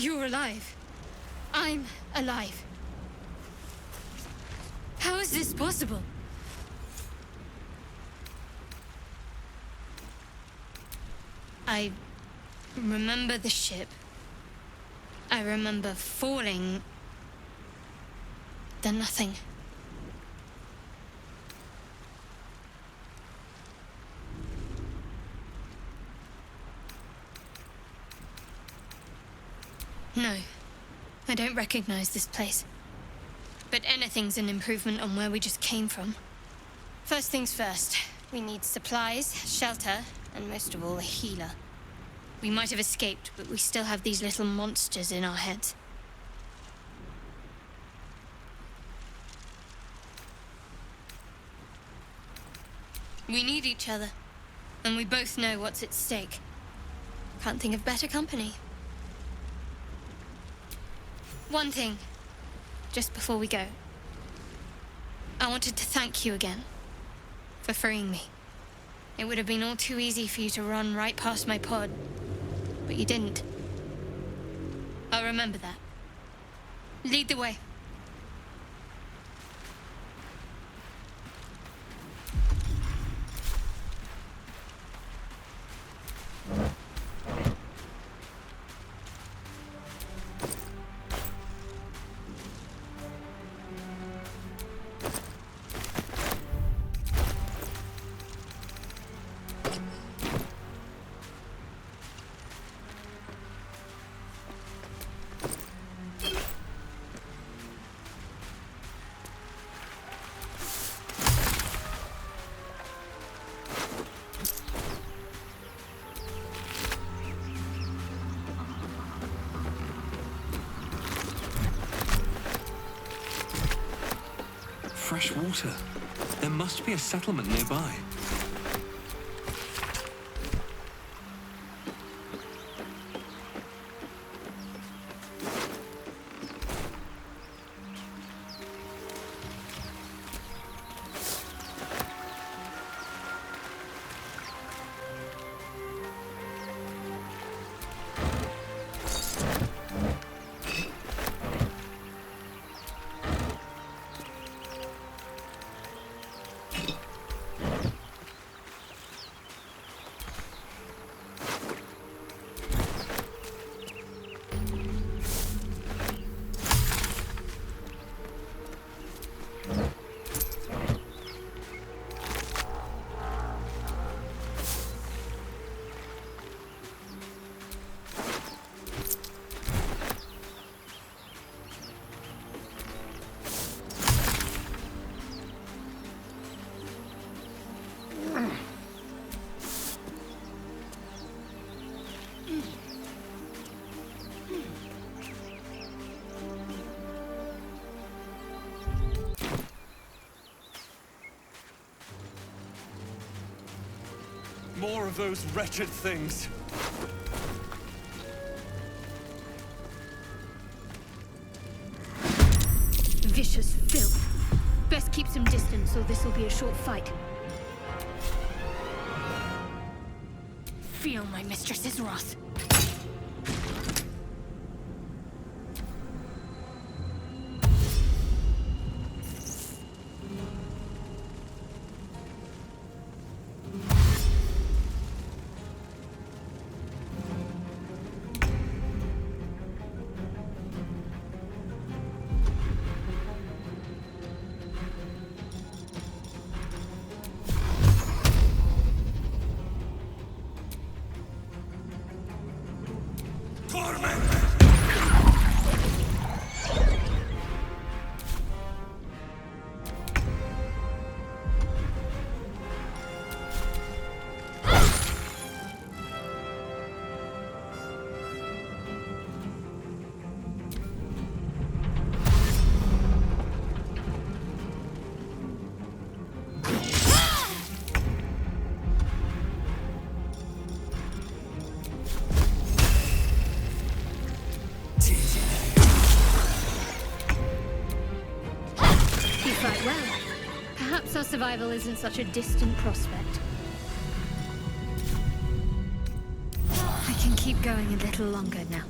You're alive. I'm alive. How is this possible? I remember the ship. I remember falling. Then nothing. No, I don't recognize this place. But anything's an improvement on where we just came from. First things first, we need supplies, shelter, and most of all, a healer. We might have escaped, but we still have these little monsters in our heads. We need each other, and we both know what's at stake. Can't think of better company. One thing, just before we go. I wanted to thank you again for freeing me. It would have been all too easy for you to run right past my pod, but you didn't. I'll remember that. Lead the way. Fresh water. There must be a settlement nearby. More of those wretched things. Vicious filth. Best keep some distance, or this will be a short fight. Feel my mistress's wrath. Well, perhaps our survival isn't such a distant prospect. I can keep going a little longer now.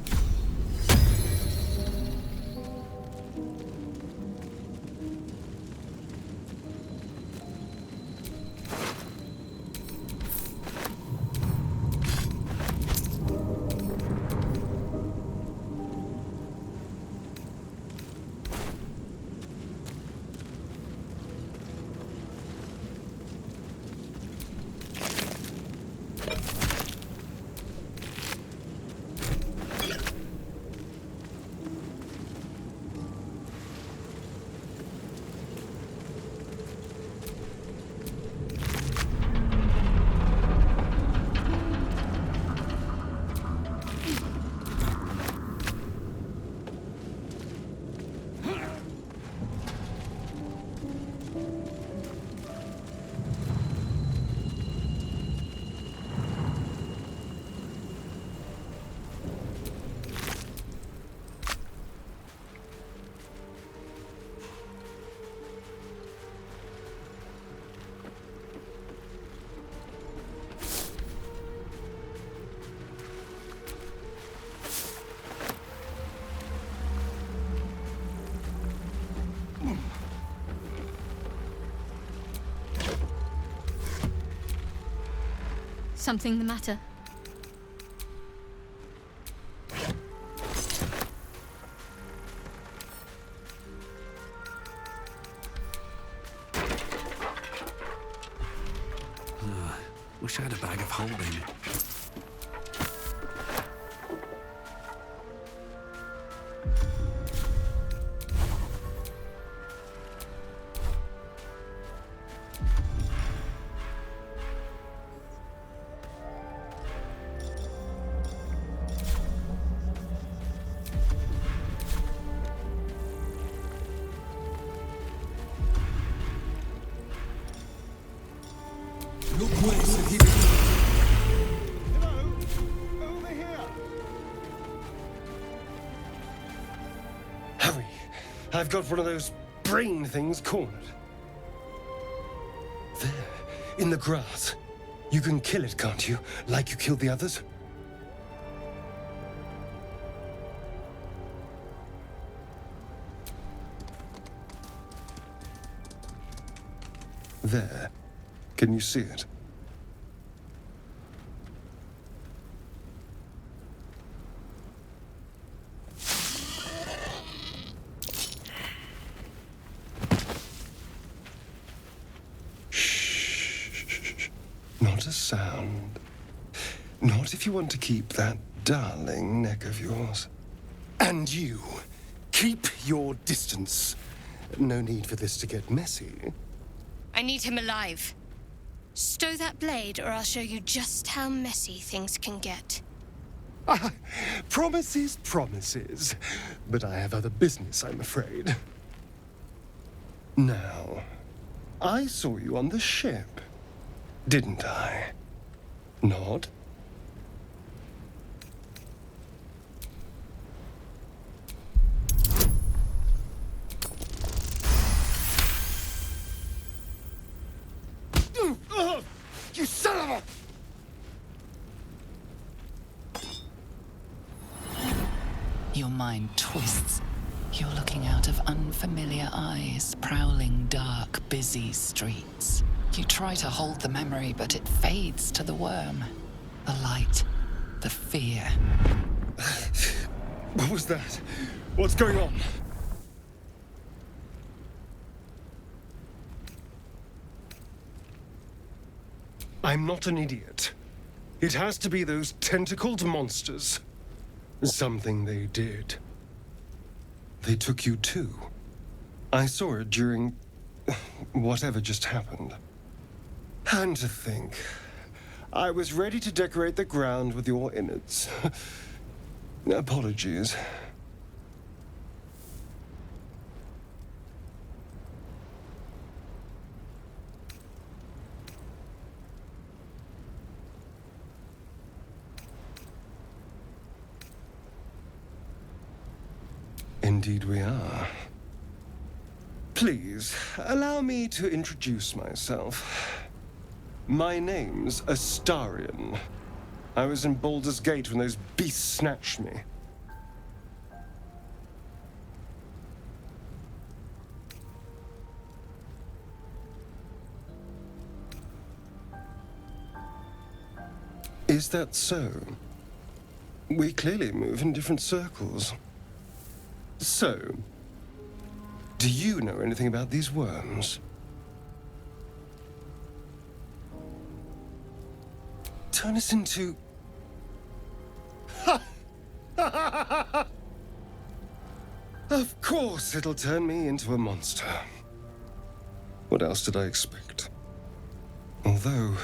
Something the matter? Wish I had a bag of holding. Hurry! I've got one of those brain things cornered. There, in the grass. You can kill it, can't you? Like you killed the others? There. Can you see it? Not a sound. Not if you want to keep that darling neck of yours. And you, keep your distance. No need for this to get messy. I need him alive. Stow that blade, or I'll show you just how messy things can get. Promises, promises. But I have other business, I'm afraid. Now, I saw you on the ship, didn't I? Nod? You son of a... Your mind twists. You're looking out of unfamiliar eyes, prowling dark, busy streets. You try to hold the memory, but it fades to the worm. The light, the fear. What was that? What's going on? I'm not an idiot. It has to be those tentacled monsters. Something they did. They took you too. I saw it during whatever just happened. And to think, I was ready to decorate the ground with your innards. Apologies. Indeed we are. Please, allow me to introduce myself. My name's Astarion. I was in Baldur's Gate when those beasts snatched me. Is that so? We clearly move in different circles. So, do you know anything about these worms? Turn us into... Of course it'll turn me into a monster. What else did I expect? Although,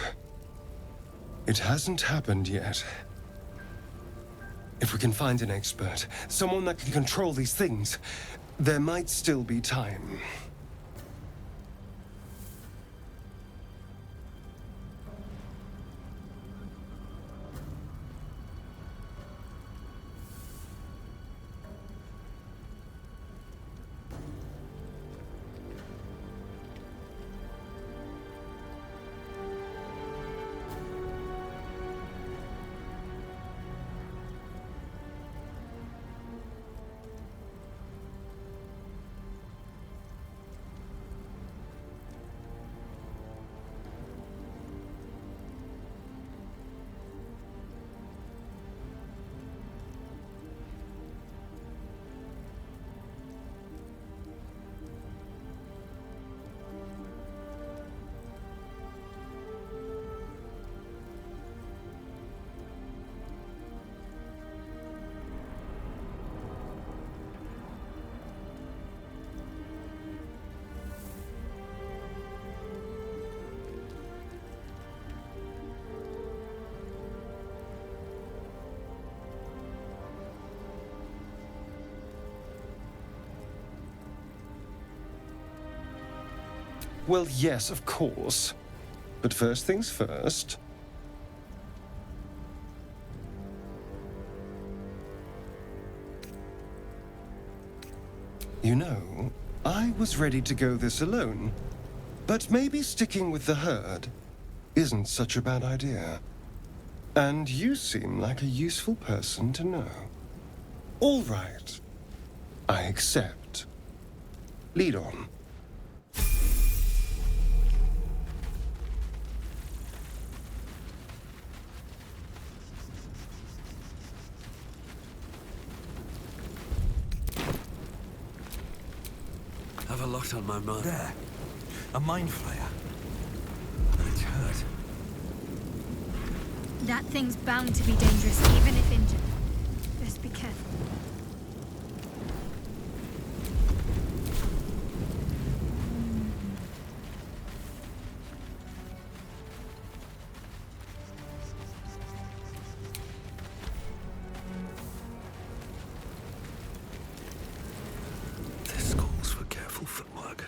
it hasn't happened yet. If we can find an expert, someone that can control these things, there might still be time. Well, yes, of course. But first things first. You know, I was ready to go this alone. But maybe sticking with the herd isn't such a bad idea. And you seem like a useful person to know. All right. I accept. Lead on. Have a lot on my mind. There. A mind flayer. It's hurt. That thing's bound to be dangerous, even if injured. Just be careful. This calls for careful footwork.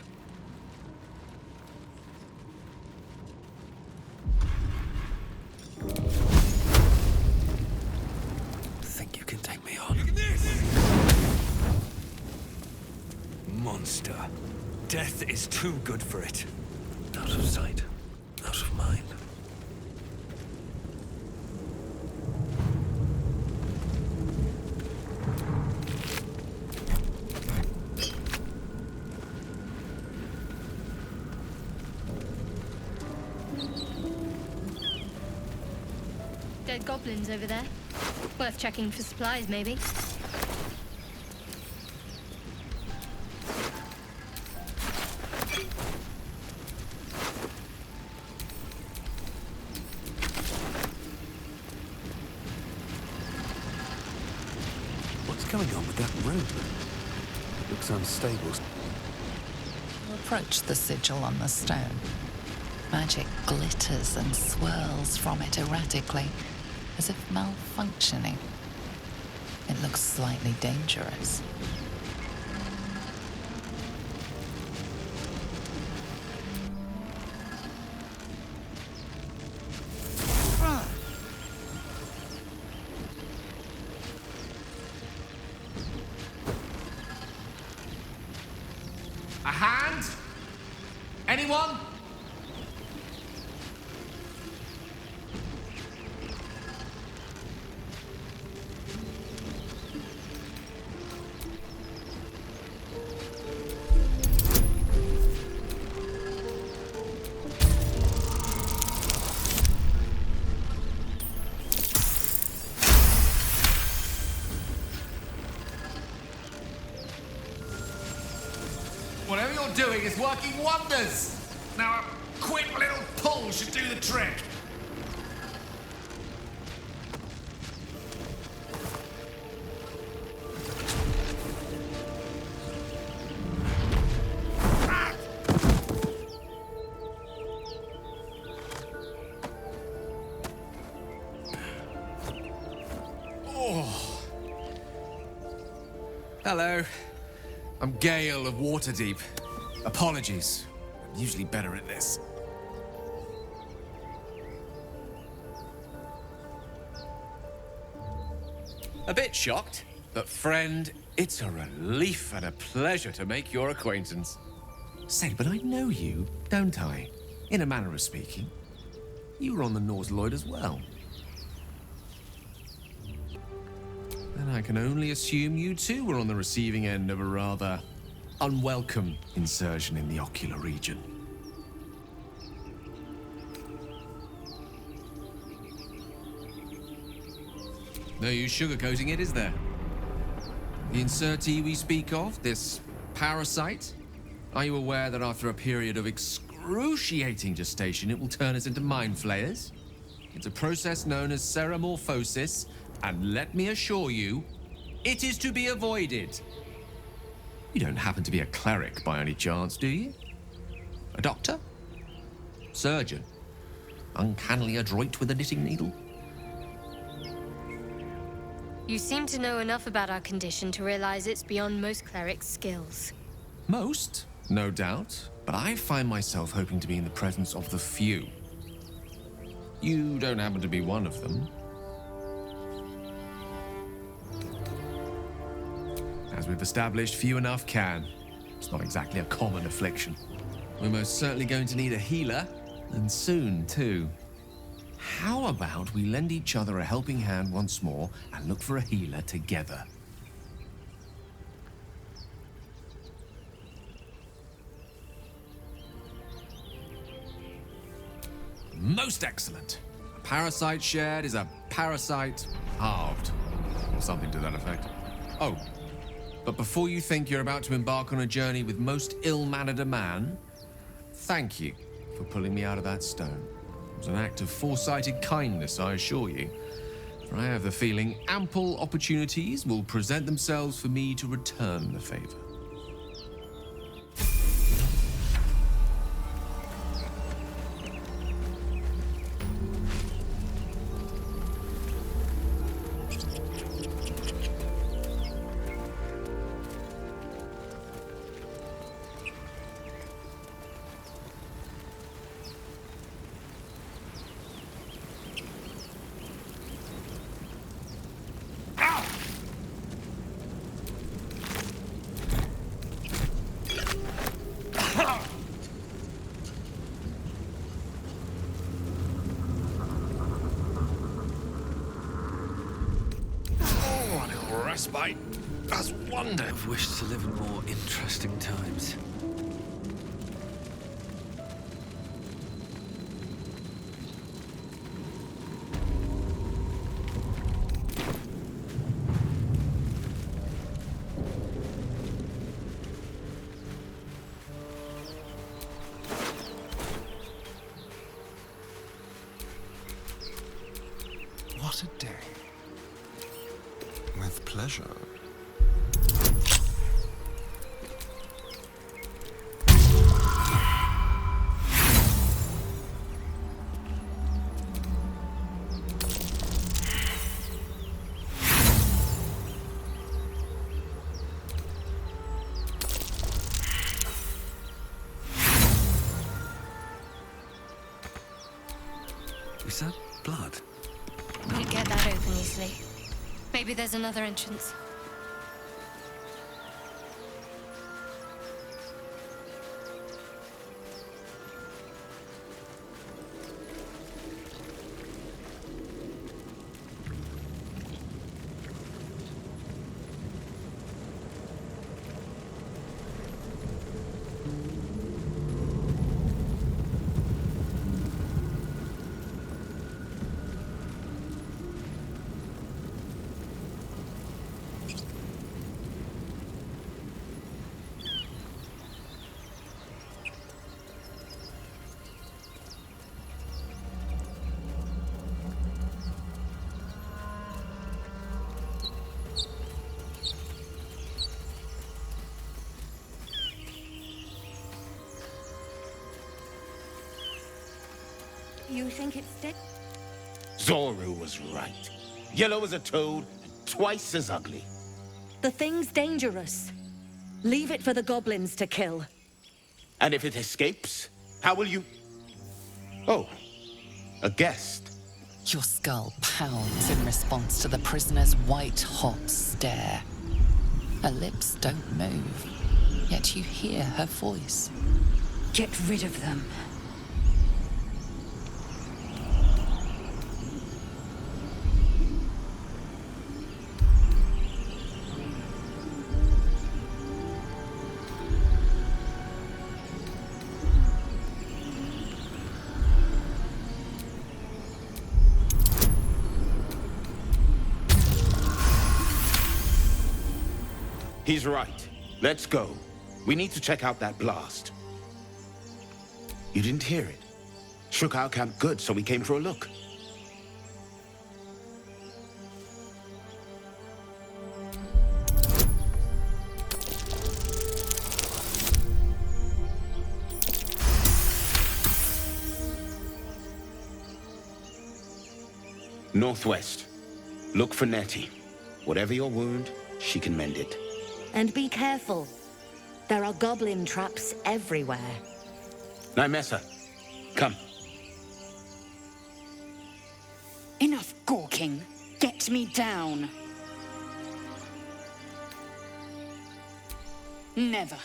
Think you can take me on? Monster. Death is too good for it. Out of sight, out of mind. Dead goblins over there. Worth checking for supplies, maybe. What's going on with that rope? Looks unstable. Approach the sigil on the stone. Magic glitters and swirls from it erratically, as if malfunctioning. It looks slightly dangerous. A hand? Anyone? Whatever you're doing is working wonders. Now a quick little pull should do the trick. Oh. Hello. I'm Gale of Waterdeep. Apologies. I'm usually better at this. A bit shocked, but friend, it's a relief and a pleasure to make your acquaintance. Say, but I know you, don't I? In a manner of speaking. You were on the Norse Lloyd as well. And I can only assume you too were on the receiving end of a rather unwelcome insertion in the ocular region. No use sugarcoating it, is there? The insertee we speak of, this parasite, are you aware that after a period of excruciating gestation, it will turn us into mind flayers? It's a process known as ceremorphosis, and let me assure you, it is to be avoided. You don't happen to be a cleric by any chance, do you? A doctor? Surgeon? Uncannily adroit with a knitting needle? You seem to know enough about our condition to realize it's beyond most clerics' skills. Most? No doubt, but I find myself hoping to be in the presence of the few. You don't happen to be one of them. As we've established, few enough can. It's not exactly a common affliction. We're most certainly going to need a healer, and soon, too. How about we lend each other a helping hand once more and look for a healer together? Most excellent. A parasite shared is a parasite halved. Or something to that effect. Oh, but before you think you're about to embark on a journey with most ill-mannered a man, thank you for pulling me out of that stone. It was an act of foresighted kindness, I assure you. For I have the feeling ample opportunities will present themselves for me to return the favor. Respite. That's wonder. I've wished to live in more interesting times. What a day. With pleasure. Is that blood? You'd get that open easily. Maybe there's another entrance. You think it's dead? Zoru was right. Yellow as a toad, and twice as ugly. The thing's dangerous. Leave it for the goblins to kill. And if it escapes, how will you... Oh, a guest. Your skull pounds in response to the prisoner's white-hot stare. Her lips don't move, yet you hear her voice. Get rid of them. He's right. Let's go. We need to check out that blast. You didn't hear it? Shook our camp good, so we came for a look. Northwest. Look for Nettie. Whatever your wound, she can mend it. And be careful. There are goblin traps everywhere. Nymessa, come. Enough gawking. Get me down. Never.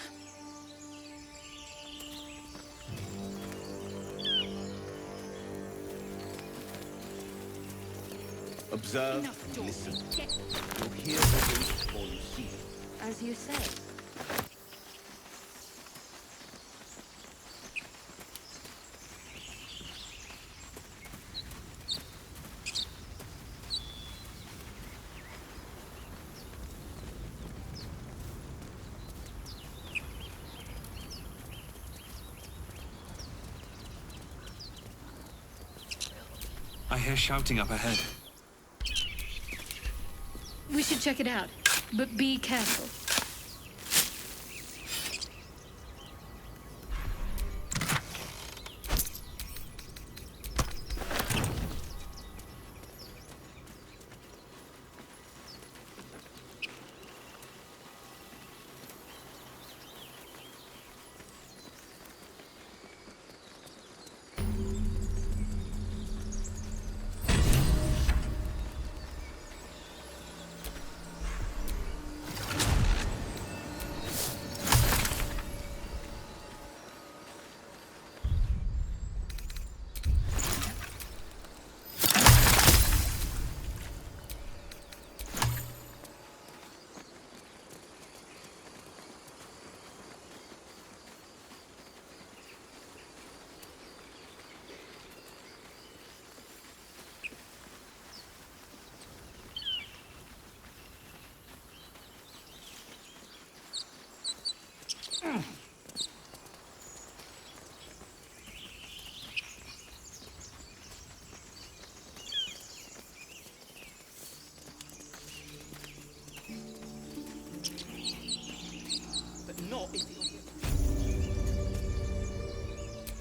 Observe Enough and listen. Get You'll hear the wind before you see it. As you say. I hear shouting up ahead. We should check it out, but be careful.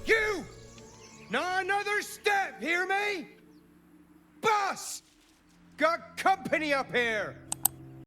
You! Not another step, hear me? Boss! Got company up here!